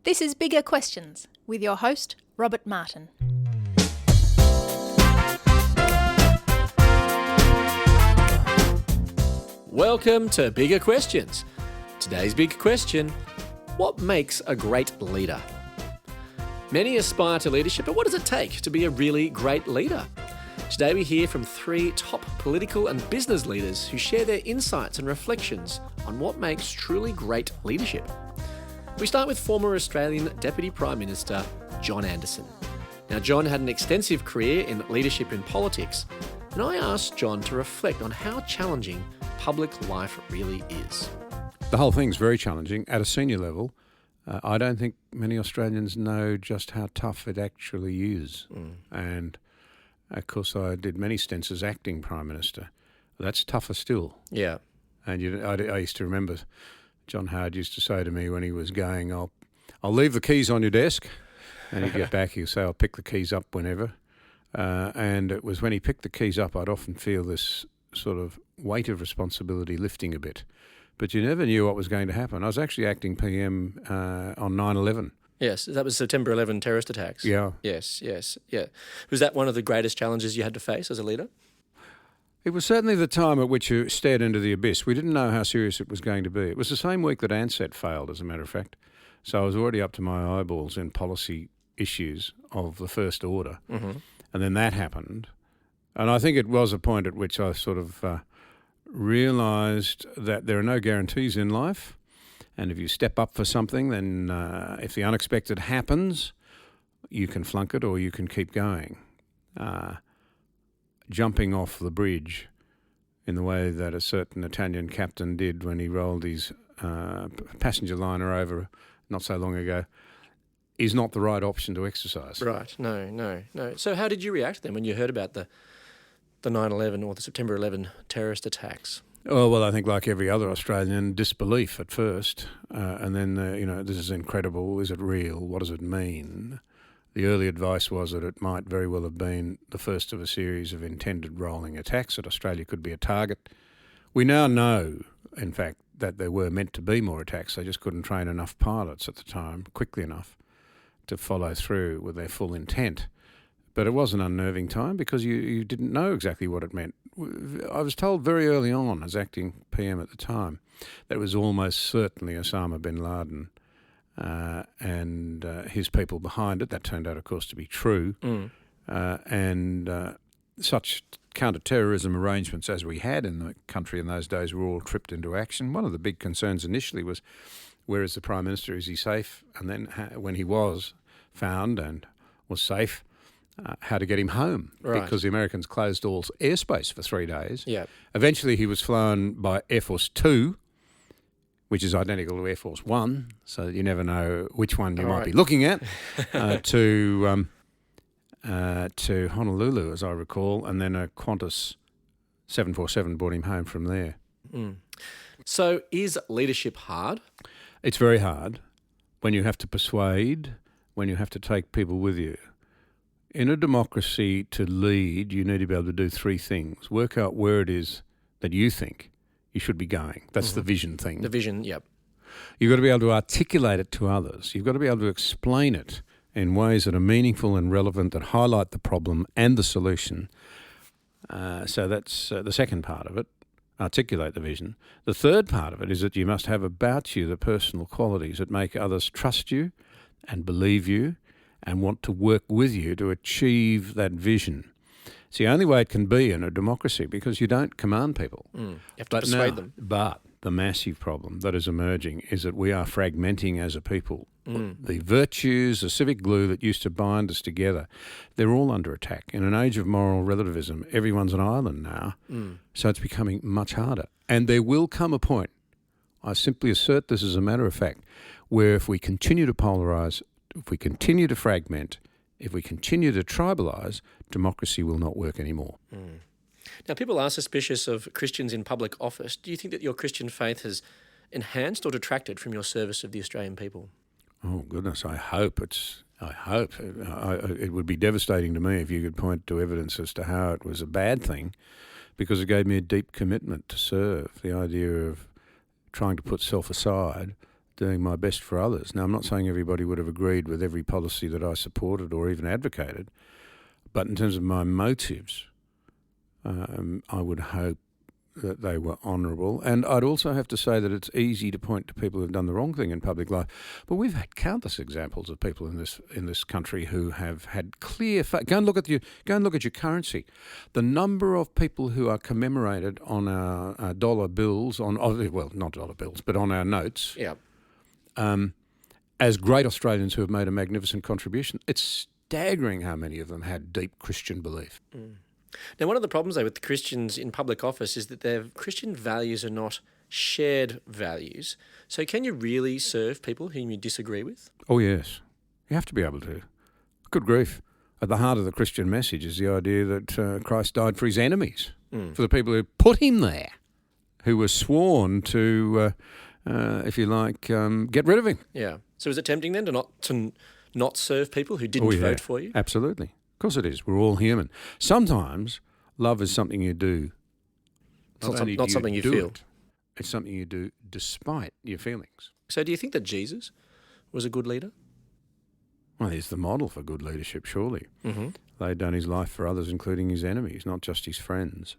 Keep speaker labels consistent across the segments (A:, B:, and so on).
A: This is Bigger Questions with your host, Robert Martin.
B: Welcome to Bigger Questions. Today's big question: what makes a great leader? Many aspire to leadership, but what does it take to be a really great leader? Today we hear from three top political and business leaders who share their insights and reflections on what makes truly great leadership. We start with former Australian Deputy Prime Minister John Anderson. Now, John had an extensive career in leadership in politics, and I asked John to reflect on how challenging public life really is.
C: The whole thing's very challenging at a senior level. I don't think many Australians know just how tough it actually is. And, of course, I did many stints as acting Prime Minister. That's tougher still.
B: Yeah.
C: And I used to remember John Howard used to say to me when he was going, I'll leave the keys on your desk. And he'd get back, he'd say, I'll pick the keys up whenever. And it was when he picked the keys up, I'd often feel this sort of weight of responsibility lifting a bit. But you never knew what was going to happen. I was actually acting PM on 9/11.
B: Yes, that was September 11 terrorist attacks.
C: Yeah.
B: Yes. Was that one of the greatest challenges you had to face as a leader?
C: It was certainly the time at which you stared into the abyss. We didn't know how serious it was going to be. It was the same week that Ansett failed, as a matter of fact. So I was already up to my eyeballs in policy issues of the first order. Mm-hmm. And then that happened. And I think it was a point at which I sort of realised that there are no guarantees in life. And if you step up for something, then if the unexpected happens, you can flunk it or you can keep going. Jumping off the bridge in the way that a certain Italian captain did when he rolled his passenger liner over not so long ago is not the right option to exercise.
B: Right, no. So how did you react then when you heard about the 9/11 or the September 11 terrorist attacks?
C: Oh, well, I think like every other Australian, disbelief at first. And then, this is incredible. Is it real? What does it mean? The early advice was that it might very well have been the first of a series of intended rolling attacks, that Australia could be a target. We now know, in fact, that there were meant to be more attacks. They just couldn't train enough pilots at the time quickly enough to follow through with their full intent. But it was an unnerving time because you didn't know exactly what it meant. I was told very early on, as acting PM at the time, that it was almost certainly Osama bin Laden and his people behind it. That turned out, of course, to be true. And such counter-terrorism arrangements as we had in the country in those days were all tripped into action. One of the big concerns initially was, where is the Prime Minister? Is he safe? And then when he was found and was safe, how to get him home. Right. Because the Americans closed all airspace for 3 days.
B: Yeah.
C: Eventually he was flown by Air Force 2, which is identical to Air Force 1, so you never know which one you might be looking at, to Honolulu, as I recall, and then a Qantas 747 brought him home from there.
B: So is leadership hard?
C: It's very hard when you have to persuade, when you have to take people with you. In a democracy, to lead, you need to be able to do three things. Work out where it is that you think you should be going. That's the vision thing.
B: The vision, yep.
C: You've got to be able to articulate it to others. You've got to be able to explain it in ways that are meaningful and relevant, that highlight the problem and the solution. So that's the second part of it, articulate the vision. The third part of it is that you must have about you the personal qualities that make others trust you and believe you and want to work with you to achieve that vision. It's the only way it can be in a democracy, because you don't command people.
B: You have to persuade them.
C: But the massive problem that is emerging is that we are fragmenting as a people. The virtues, the civic glue that used to bind us together, they're all under attack. In an age of moral relativism, everyone's an island now, so it's becoming much harder. And there will come a point, I simply assert this as a matter of fact, where if we continue to polarise, if we continue to fragment, if we continue to tribalise, democracy will not work anymore.
B: Now, people are suspicious of Christians in public office. Do you think that your Christian faith has enhanced or detracted from your service of the Australian people?
C: Oh, goodness, I hope. It would be devastating to me if you could point to evidence as to how it was a bad thing, because it gave me a deep commitment to serve. The idea of trying to put self aside doing my best for others. Now, I'm not saying everybody would have agreed with every policy that I supported or even advocated, but in terms of my motives, I would hope that they were honourable. And I'd also have to say that it's easy to point to people who've done the wrong thing in public life, but we've had countless examples of people in this country who have had clear. Go and look at your currency. The number of people who are commemorated on our dollar bills, not dollar bills, but on our notes, as great Australians who have made a magnificent contribution. It's staggering how many of them had deep Christian belief.
B: Now, one of the problems, though, with the Christians in public office is that their Christian values are not shared values. So can you really serve people whom you disagree with?
C: Oh, yes. You have to be able to. Good grief. At the heart of the Christian message is the idea that Christ died for his enemies, for the people who put him there, who were sworn to, if you like, get rid of him.
B: Yeah. So is it tempting then to not serve people who didn't vote for you?
C: Absolutely. Of course it is. We're all human. Sometimes love is something you do.
B: Not something you feel.
C: It's something you do despite your feelings.
B: So do you think that Jesus was a good leader?
C: Well, he's the model for good leadership, surely. Mm-hmm. Laid down his life for others, including his enemies, not just his friends.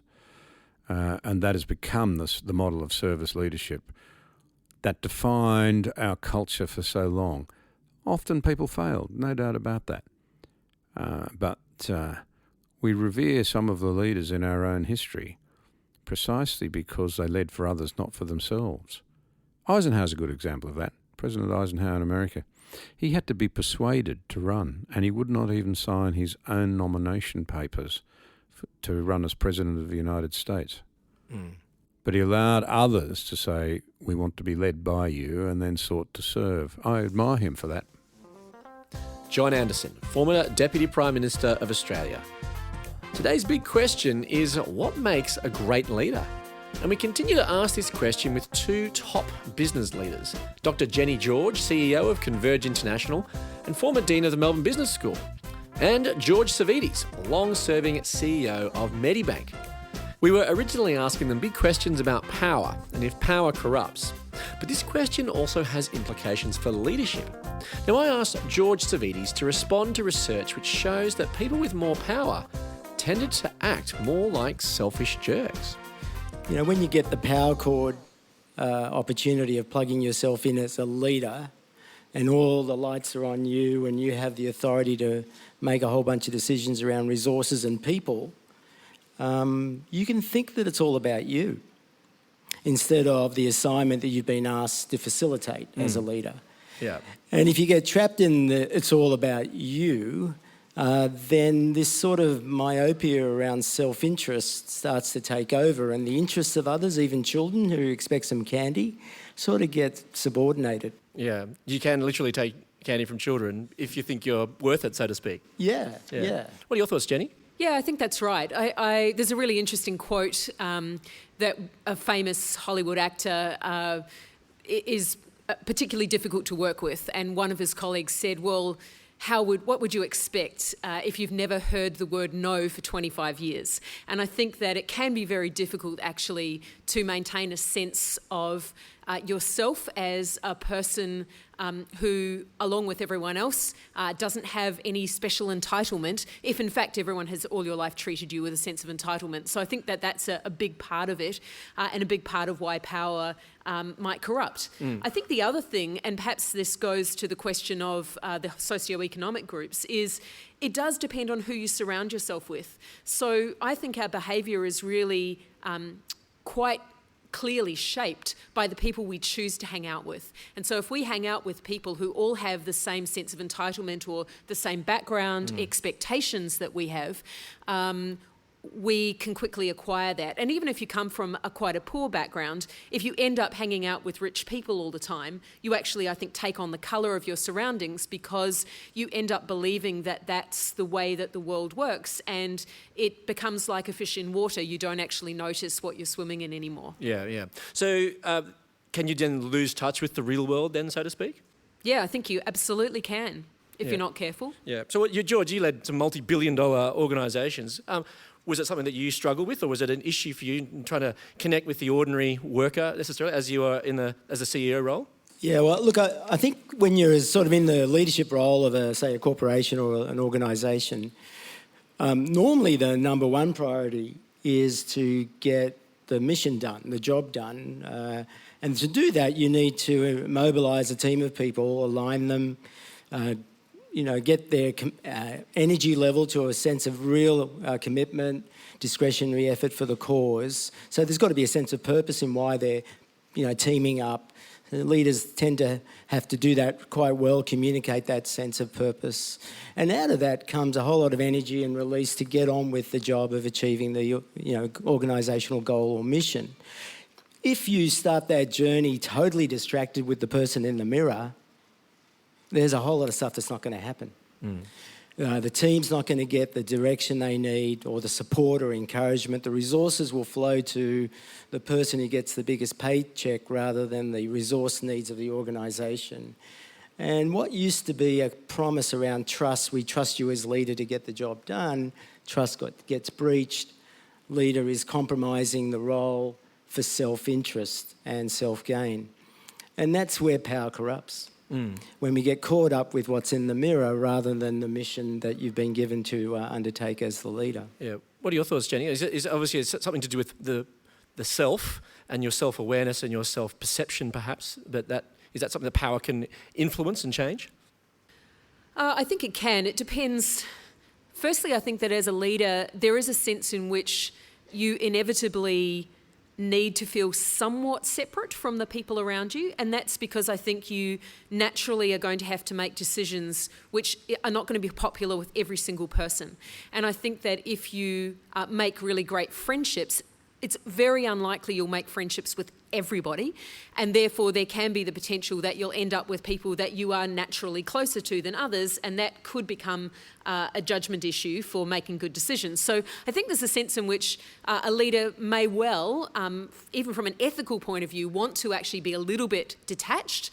C: And that has become the model of service leadership that defined our culture for so long. Often people failed, no doubt about that. But we revere some of the leaders in our own history precisely because they led for others, not for themselves. Eisenhower's a good example of that. President Eisenhower in America. He had to be persuaded to run, and he would not even sign his own nomination papers to run as President of the United States. But he allowed others to say, we want to be led by you, and then sought to serve. I admire him for that.
B: John Anderson, former Deputy Prime Minister of Australia. Today's big question is, what makes a great leader? And we continue to ask this question with two top business leaders, Dr. Jenny George, CEO of Converge International and former Dean of the Melbourne Business School, and George Savvides, long-serving CEO of Medibank. We were originally asking them big questions about power and if power corrupts. But this question also has implications for leadership. Now, I asked George Savvides to respond to research which shows that people with more power tended to act more like selfish jerks.
D: You know, when you get the power cord opportunity of plugging yourself in as a leader and all the lights are on you and you have the authority to make a whole bunch of decisions around resources and people, you can think that it's all about you instead of the assignment that you've been asked to facilitate as a leader.
B: Yeah.
D: And if you get trapped in the it's all about you, then this sort of myopia around self-interest starts to take over, and the interests of others, even children who expect some candy, sort of get subordinated.
B: Yeah. You can literally take candy from children if you think you're worth it, so to speak.
D: Yeah.
B: What are your thoughts, Jenny?
E: Yeah, I think that's right. There's a really interesting quote that a famous Hollywood actor is particularly difficult to work with, and one of his colleagues said, well, what would you expect if you've never heard the word no for 25 years? And I think that it can be very difficult actually to maintain a sense of yourself as a person who, along with everyone else, doesn't have any special entitlement, if in fact everyone has all your life treated you with a sense of entitlement. So I think that that's a big part of it, and a big part of why power might corrupt. I think the other thing, and perhaps this goes to the question of the socioeconomic groups, is it does depend on who you surround yourself with. So I think our behaviour is really quite clearly shaped by the people we choose to hang out with. And so if we hang out with people who all have the same sense of entitlement or the same background expectations that we have, we can quickly acquire that. And even if you come from quite a poor background, if you end up hanging out with rich people all the time, you actually, I think, take on the colour of your surroundings because you end up believing that that's the way that the world works, and it becomes like a fish in water. You don't actually notice what you're swimming in anymore.
B: Yeah. So can you then lose touch with the real world then, so to speak?
E: Yeah, I think you absolutely can if you're not careful.
B: Yeah. So George, you led some multi-billion-dollar organisations. Was it something that you struggled with, or was it an issue for you in trying to connect with the ordinary worker necessarily as you are as a CEO role?
D: Yeah, well, look, I think when you're sort of in the leadership role of, a corporation or an organisation, normally the number one priority is to get the mission done, the job done. And to do that, you need to mobilise a team of people, align them, get their energy level to a sense of real commitment, discretionary effort for the cause. So there's got to be a sense of purpose in why they're, teaming up. Leaders tend to have to do that quite well, communicate that sense of purpose. And out of that comes a whole lot of energy and release to get on with the job of achieving the organisational goal or mission. If you start that journey totally distracted with the person in the mirror, there's a whole lot of stuff that's not going to happen. The team's not going to get the direction they need or the support or encouragement. The resources will flow to the person who gets the biggest paycheck rather than the resource needs of the organisation. And what used to be a promise around trust, we trust you as leader to get the job done, trust gets breached. Leader is compromising the role for self-interest and self-gain. And that's where power corrupts. When we get caught up with what's in the mirror rather than the mission that you've been given to undertake as the leader.
B: Yeah. What are your thoughts, Jenny? Is obviously it's something to do with the self and your self-awareness and your self-perception, perhaps. But is that something that power can influence and change?
E: I think it can. It depends. Firstly, I think that as a leader, there is a sense in which you inevitably need to feel somewhat separate from the people around you, and that's because I think you naturally are going to have to make decisions which are not going to be popular with every single person. And I think that if you make really great friendships, it's very unlikely you'll make friendships with everybody, and therefore there can be the potential that you'll end up with people that you are naturally closer to than others, and that could become a judgment issue for making good decisions. So I think there's a sense in which a leader may well, even from an ethical point of view, want to actually be a little bit detached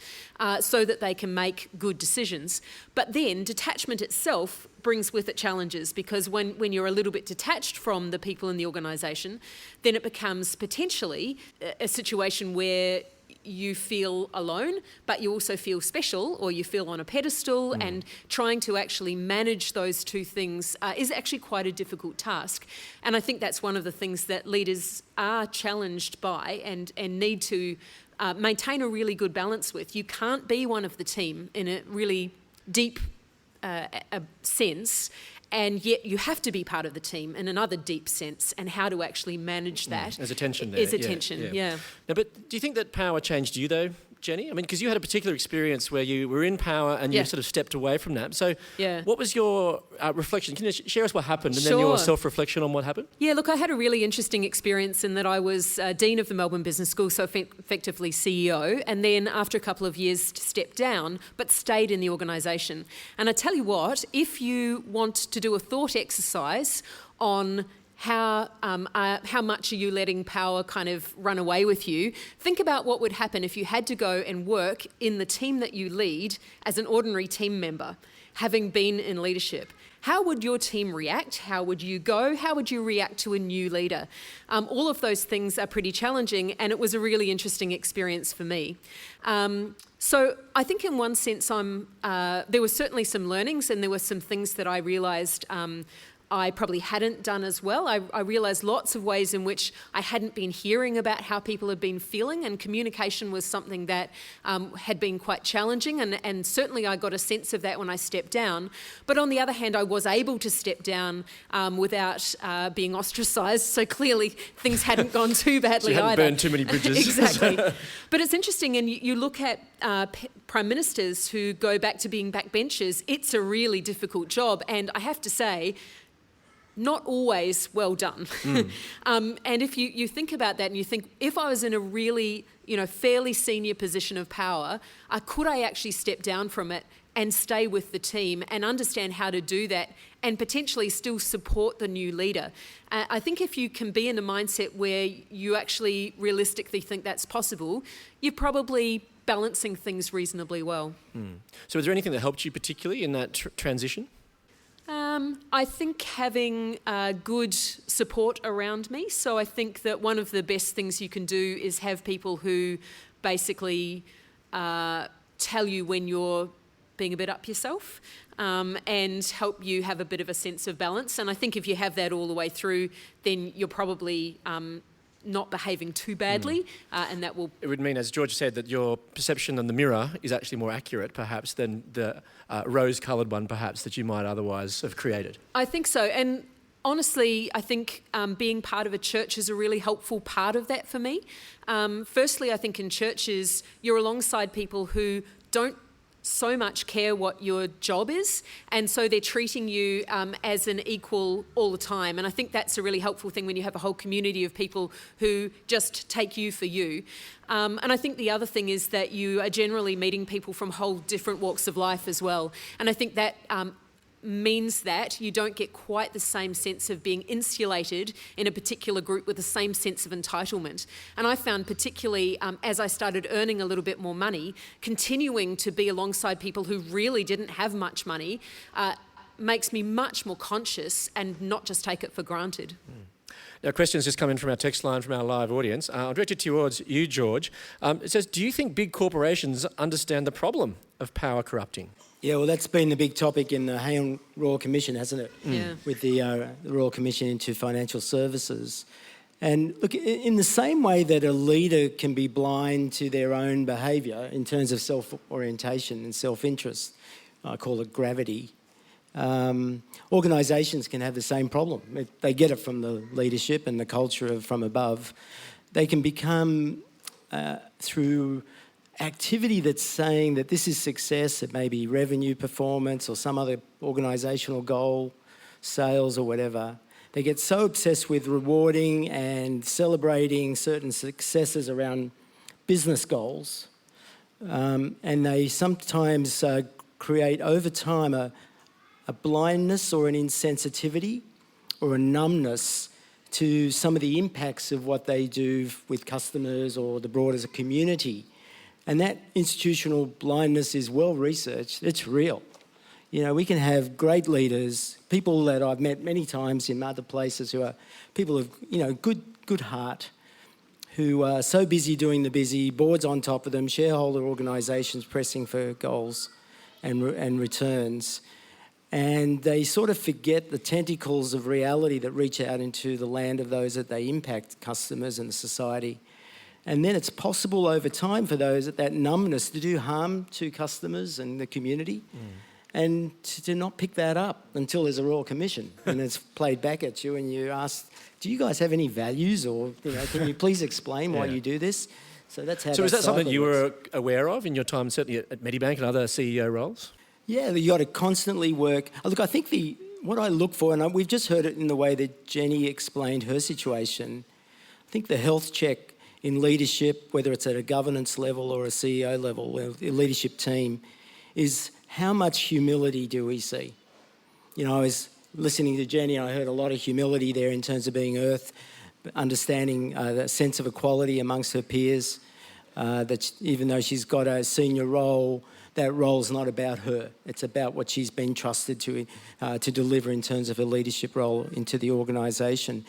E: so that they can make good decisions. But then detachment itself brings with it challenges, because when you're a little bit detached from the people in the organisation, then it becomes potentially a situation where you feel alone, but you also feel special, or you feel on a pedestal, and trying to actually manage those two things is actually quite a difficult task. And I think that's one of the things that leaders are challenged by and need to maintain a really good balance with. You can't be one of the team in a really deep sense, and yet you have to be part of the team in another deep sense, and how to actually manage that.
B: There's a tension there.
E: Is a tension, yeah.
B: Now, but do you think that power changed you, though, Jenny? I mean, because you had a particular experience where you were in power and you sort of stepped away from that. So what was your reflection? Can you share us what happened and then your self-reflection on what happened? Yeah,
E: look, I had a really interesting experience in that I was Dean of the Melbourne Business School, so effectively CEO, and then after a couple of years stepped down, but stayed in the organisation. And I tell you what, if you want to do a thought exercise on how much are you letting power kind of run away with you? Think about what would happen if you had to go and work in the team that you lead as an ordinary team member, having been in leadership. How would your team react? How would you go? How would you react to a new leader? All of those things are pretty challenging, and it was a really interesting experience for me. So I think in one sense there were certainly some learnings, and there were some things that I realised I probably hadn't done as well. I realised lots of ways in which I hadn't been hearing about how people had been feeling, and communication was something that had been quite challenging, and certainly I got a sense of that when I stepped down. But on the other hand, I was able to step down without being ostracised, so clearly things hadn't gone too badly
B: so you hadn't
E: either.
B: burned too many bridges.
E: Exactly. But it's interesting, and you look at prime ministers who go back to being backbenchers. It's a really difficult job, and I have to say, not always well done. And if you think about that and you think, if I was in a really, fairly senior position of power, could I actually step down from it and stay with the team and understand how to do that and potentially still support the new leader? I think if you can be in a mindset where you actually realistically think that's possible, you're probably balancing things reasonably well.
B: So is there anything that helped you particularly in that transition?
E: I think having good support around me. So I think that one of the best things you can do is have people who basically tell you when you're being a bit up yourself, and help you have a bit of a sense of balance. And I think if you have that all the way through, then you're probably not behaving too badly, and that will...
B: It would mean, as George said, that your perception on the mirror is actually more accurate, perhaps, than the rose-coloured one, perhaps, that you might otherwise have created.
E: I think so. And honestly, I think being part of a church is a really helpful part of that for me. Firstly, I think in churches, you're alongside people who don't so much care what your job is, and so they're treating you as an equal all the time. And I think that's a really helpful thing when you have a whole community of people who just take you for you. And I think the other thing is that you are generally meeting people from whole different walks of life as well. And I think that means that you don't get quite the same sense of being insulated in a particular group with the same sense of entitlement. And I found particularly as I started earning a little bit more money, continuing to be alongside people who really didn't have much money makes me much more conscious and not just take it for granted.
B: Now, questions just come in from our text line from our live audience. I'll direct it towards you, George. It says, do you think big corporations understand the problem of power corrupting?
D: Yeah, well, that's been the big topic in the Hayne Royal Commission, hasn't it?
E: Yeah.
D: With the Royal Commission into Financial Services. And look, in the same way that a leader can be blind to their own behaviour in terms of self-orientation and self-interest, I call it gravity, organisations can have the same problem. They get it from the leadership and the culture from above. They can become, through activity that's saying that this is success, it may be revenue performance or some other organisational goal, sales or whatever. They get so obsessed with rewarding and celebrating certain successes around business goals, and they sometimes create over time a blindness or an insensitivity or a numbness to some of the impacts of what they do with customers or the broader community. And that institutional blindness is well researched, it's real. You know, we can have great leaders, people that I've met many times in other places who are people of, good heart, who are so busy doing the busy, boards on top of them, shareholder organisations pressing for goals and returns. And they sort of forget the tentacles of reality that reach out into the land of those that they impact, customers and the society. And then it's possible over time for those at that numbness to do harm to customers and the community and to not pick that up until there's a Royal Commission and it's played back at you and you ask, do you guys have any values or, can you please explain why you do this? So that's how.
B: So is that something you were aware of in your time certainly at Medibank and other CEO roles?
D: Yeah, you got to constantly work. Look, I think what I look for, and we've just heard it in the way that Jenny explained her situation, I think the health check in leadership, whether it's at a governance level or a CEO level, a leadership team, is how much humility do we see? I was listening to Jenny and I heard a lot of humility there in terms of being earth, understanding the sense of equality amongst her peers, that even though she's got a senior role, that role's not about her. It's about what she's been trusted to deliver in terms of her leadership role into the organisation.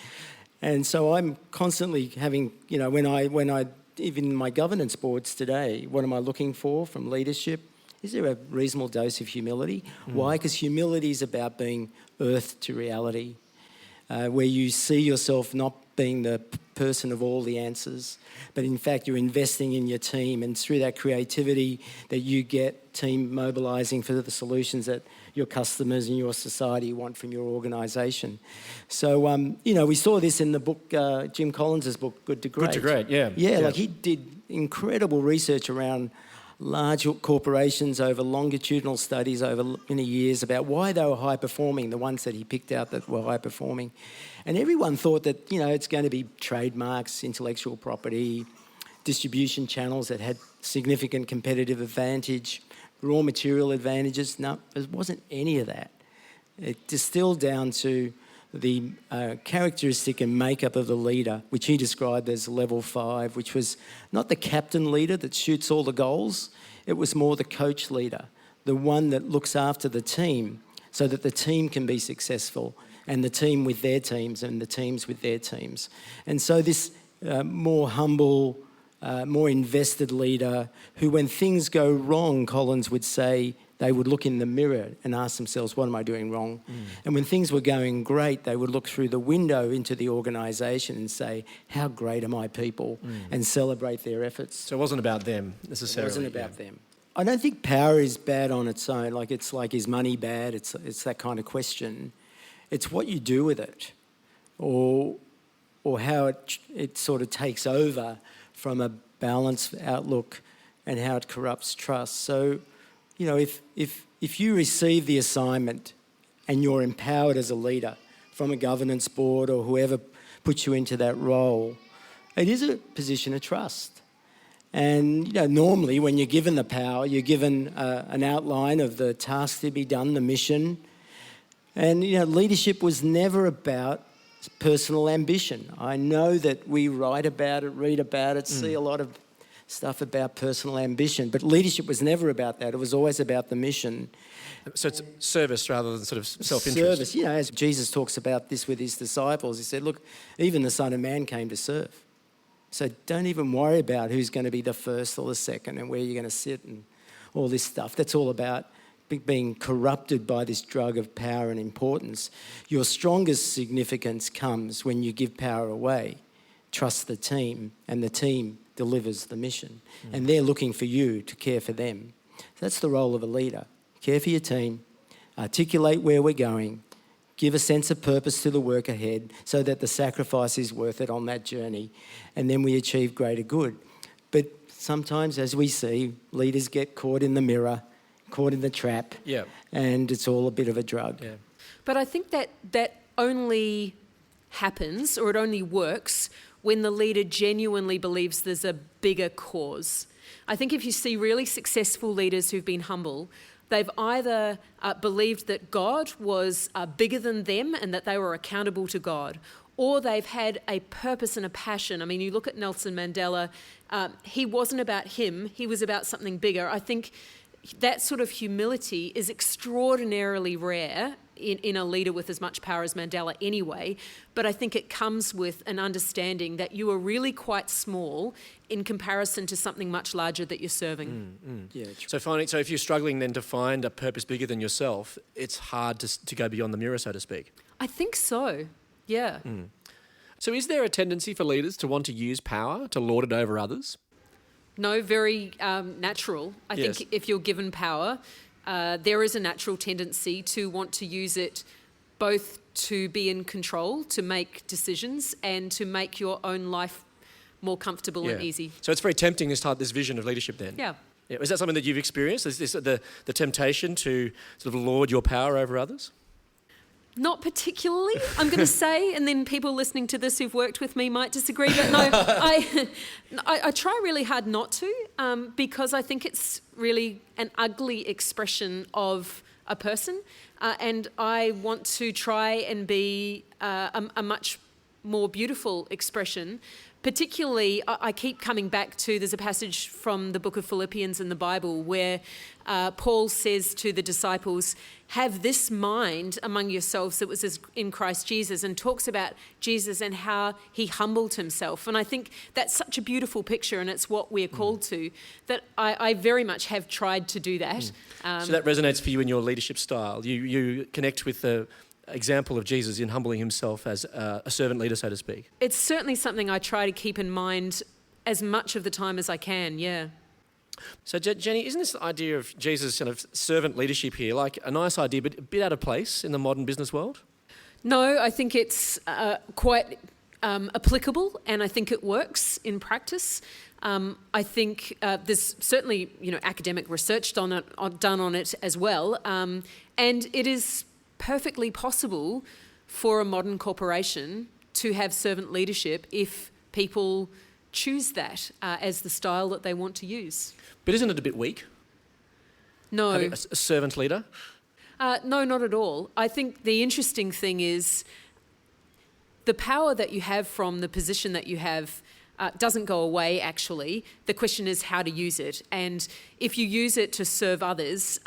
D: And so I'm constantly having, when I even in my governance boards today, what am I looking for from leadership? Is there a reasonable dose of humility? Why? Because humility is about being earth to reality, where you see yourself not being the person of all the answers, but in fact you're investing in your team, and through that creativity that you get team mobilising for the solutions that your customers and your society want from your organisation. So, we saw this in the book, Jim Collins' book, Good to Great.
B: Good to Great, yeah.
D: Yeah, like he did incredible research around large corporations over longitudinal studies over many years about why they were high performing, the ones that he picked out that were high performing. And everyone thought that, it's going to be trademarks, intellectual property, distribution channels that had significant competitive advantage, raw material advantages. No, it wasn't any of that. It distilled down to the characteristic and makeup of the leader, which he described as level 5, which was not the captain leader that shoots all the goals, it was more the coach leader, the one that looks after the team so that the team can be successful, and the team with their teams and the teams with their teams. And so this more humble, more invested leader who, when things go wrong, Collins would say, they would look in the mirror and ask themselves, what am I doing wrong? And when things were going great, they would look through the window into the organisation and say, how great are my people? And celebrate their efforts.
B: So it wasn't about them necessarily.
D: It wasn't about them. I don't think power is bad on its own. Like, it's like, is money bad? It's that kind of question. It's what you do with it, or how it sort of takes over from a balanced outlook and how it corrupts trust. So, you know, if you receive the assignment and you're empowered as a leader from a governance board or whoever puts you into that role, it is a position of trust. And, you know, normally when you're given the power, you're given an outline of the task to be done, the mission. And, you know, leadership was never about personal ambition. I know that we write about it, read about it, see a lot of stuff about personal ambition, but leadership was never about that. It was always about the mission.
B: So it's service rather than sort of self-interest.
D: Service, you know, as Jesus talks about this with his disciples, he said, look, even the Son of Man came to serve. So don't even worry about who's going to be the first or the second and where you're going to sit and all this stuff. That's all about being corrupted by this drug of power and importance. Your strongest significance comes when you give power away. Trust the team, and the team delivers the mission. And they're looking for you to care for them. So that's the role of a leader. Care for your team, articulate where we're going, give a sense of purpose to the work ahead so that the sacrifice is worth it on that journey, and then we achieve greater good. But sometimes, as we see, leaders get caught in the mirror, caught in the trap, and it's all a bit of a drug.
B: Yeah.
E: But I think that only happens, or it only works, when the leader genuinely believes there's a bigger cause. I think if you see really successful leaders who've been humble, they've either believed that God was bigger than them and that they were accountable to God, or they've had a purpose and a passion. I mean, you look at Nelson Mandela, he wasn't about him, he was about something bigger. I think that sort of humility is extraordinarily rare in a leader with as much power as Mandela anyway, but I think it comes with an understanding that you are really quite small in comparison to something much larger that you're serving.
D: Yeah,
B: So if you're struggling then to find a purpose bigger than yourself, it's hard to go beyond the mirror, so to speak.
E: I think so, yeah.
B: So is there a tendency for leaders to want to use power to lord it over others?
E: No, very natural. I think if you're given power, there is a natural tendency to want to use it both to be in control, to make decisions, and to make your own life more comfortable and easy.
B: So it's very tempting, this vision of leadership then?
E: Yeah.
B: Is that something that you've experienced? Is this the temptation to sort of lord your power over others?
E: Not particularly, I'm going to say, and then people listening to this who've worked with me might disagree, but no, I try really hard not to, because I think it's really an ugly expression of a person, and I want to try and be a much more beautiful expression. Particularly, I keep coming back to, there's a passage from the book of Philippians in the Bible where Paul says to the disciples, have this mind among yourselves that was in Christ Jesus, and talks about Jesus and how he humbled himself. And I think that's such a beautiful picture, and it's what we're called to, that I very much have tried to do that.
B: So that resonates for you in your leadership style. You connect with the example of Jesus in humbling himself as a servant leader, so to speak.
E: It's certainly something I try to keep in mind as much of the time as I can, yeah.
B: So Jenny, isn't this idea of Jesus' kind of servant leadership here like a nice idea but a bit out of place in the modern business world?
E: No, I think it's quite applicable, and I think it works in practice. I think there's certainly academic research done on it as well, and it is perfectly possible for a modern corporation to have servant leadership if people choose that as the style that they want to use.
B: But isn't it a bit weak?
E: No.
B: Having a servant leader?
E: No, not at all. I think the interesting thing is the power that you have from the position that you have doesn't go away, actually. The question is how to use it. And if you use it to serve others,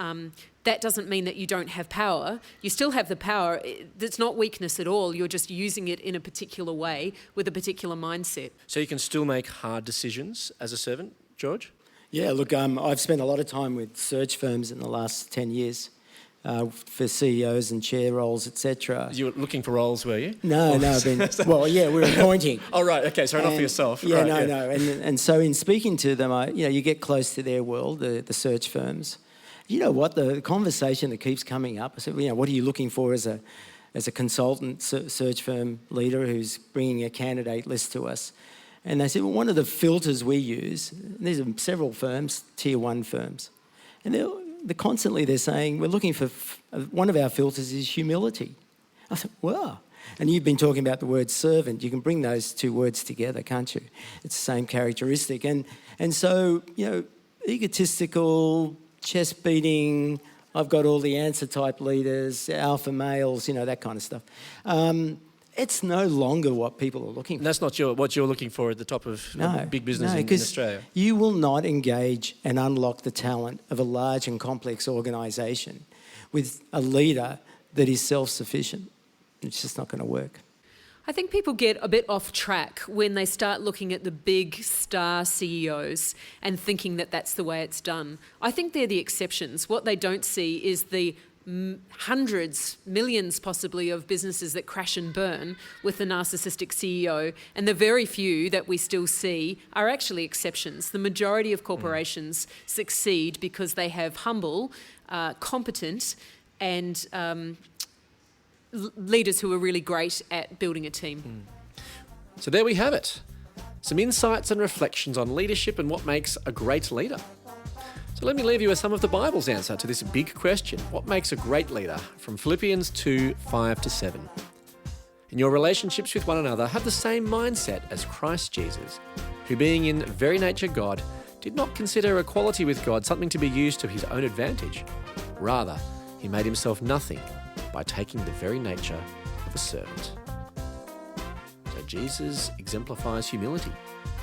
E: that doesn't mean that you don't have power. You still have the power. It's not weakness at all. You're just using it in a particular way with a particular mindset.
B: So you can still make hard decisions as a servant, George?
D: Yeah, look, I've spent a lot of time with search firms in the last 10 years for CEOs and chair roles, etc.
B: You were looking for roles, were you?
D: No, I've been... Well, yeah, we're appointing.
B: Oh, right, okay, sorry, not for yourself.
D: Yeah,
B: right,
D: no. And so in speaking to them, you get close to their world, the search firms. You know what? The conversation that keeps coming up, I said, what are you looking for as a consultant search firm leader who's bringing a candidate list to us? And they said, well, one of the filters we use, and these are several firms, tier 1 firms, and they're saying, we're looking for, one of our filters is humility. I said, wow. And you've been talking about the word servant. You can bring those two words together, can't you? It's the same characteristic. And so, egotistical, chest beating, I've got all the answer type leaders, alpha males, that kind of stuff. It's no longer what people are looking for.
B: And that's not what you're looking for at the top of big business in Australia.
D: You will not engage and unlock the talent of a large and complex organisation with a leader that is self-sufficient. It's just not going to work.
E: I think people get a bit off track when they start looking at the big star CEOs and thinking that that's the way it's done. I think they're the exceptions. What they don't see is the hundreds, millions possibly of businesses that crash and burn with the narcissistic CEO, and the very few that we still see are actually exceptions. The majority of corporations succeed because they have humble, competent and leaders who are really great at building a team.
B: So there we have it. Some insights and reflections on leadership and what makes a great leader. So let me leave you with some of the Bible's answer to this big question. What makes a great leader? From Philippians 2, 5-7. In your relationships with one another, have the same mindset as Christ Jesus, who being in very nature God, did not consider equality with God something to be used to his own advantage. Rather, he made himself nothing by taking the very nature of a servant. So Jesus exemplifies humility,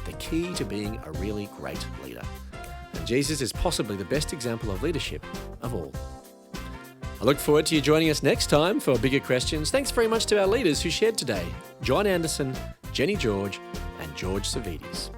B: the key to being a really great leader. And Jesus is possibly the best example of leadership of all. I look forward to you joining us next time for bigger questions. Thanks very much to our leaders who shared today, John Anderson, Jenny George, and George Savvides.